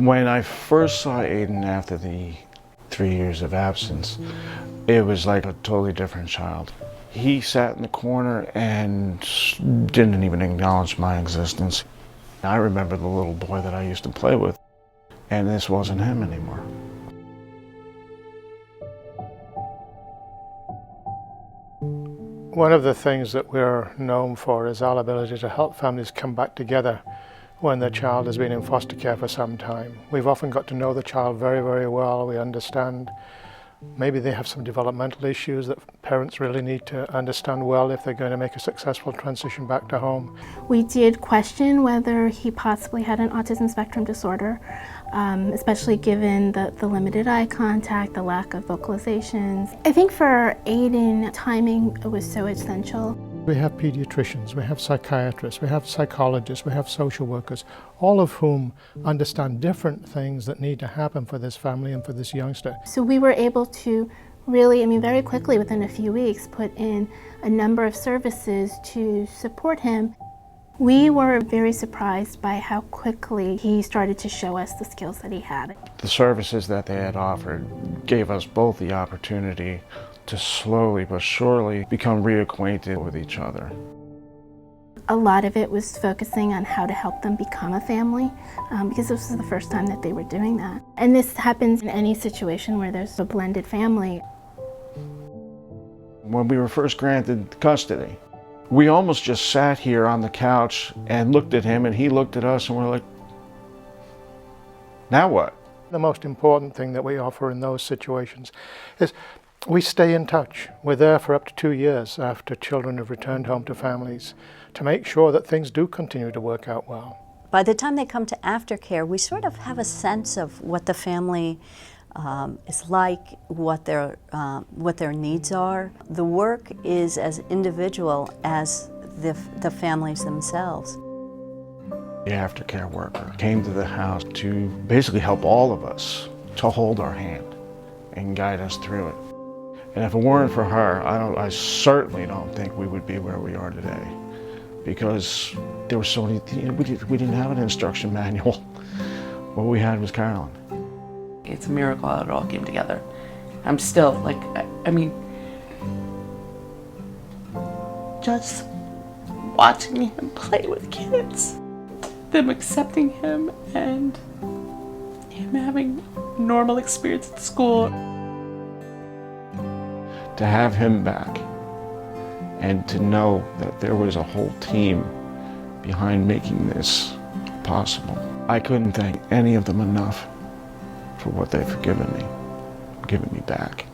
When I first saw Ayden after the 3 years of absence, it was like a totally different child. He sat in the corner and didn't even acknowledge my existence. I remember the little boy that I used to play with, and this wasn't him anymore. One of the things that we're known for is our ability to help families come back together when their child has been in foster care for some time. We've often got to know the child very, very well. We understand maybe they have some developmental issues that parents really need to understand well if they're going to make a successful transition back to home. We did question whether he possibly had an autism spectrum disorder, especially given the limited eye contact, the lack of vocalizations. I think for Ayden, timing was so essential. We have pediatricians, we have psychiatrists, we have psychologists, we have social workers, all of whom understand different things that need to happen for this family and for this youngster. So we were able to really, very quickly, within a few weeks, put in a number of services to support him. We were very surprised by how quickly he started to show us the skills that he had. The services that they had offered gave us both the opportunity to slowly but surely become reacquainted with each other. A lot of it was focusing on how to help them become a family, because this was the first time that they were doing that. And this happens in any situation where there's a blended family. When we were first granted custody, we almost just sat here on the couch and looked at him, and he looked at us, and we're like, now what? The most important thing that we offer in those situations is we stay in touch. We're there for up to 2 years after children have returned home to families to make sure that things do continue to work out well. By the time they come to aftercare, we sort of have a sense of what the family is like, what their needs are. The work is as individual as the families themselves. The aftercare worker came to the house to basically help all of us, to hold our hand and guide us through it. And if it weren't for her, I certainly don't think we would be where we are today, because there were so many, we didn't have an instruction manual. What we had was Carolyn. It's a miracle how it all came together. I'm still like, just watching him play with kids, them accepting him, and him having a normal experience at school. To have him back and to know that there was a whole team behind making this possible. I couldn't thank any of them enough for what they've given me back.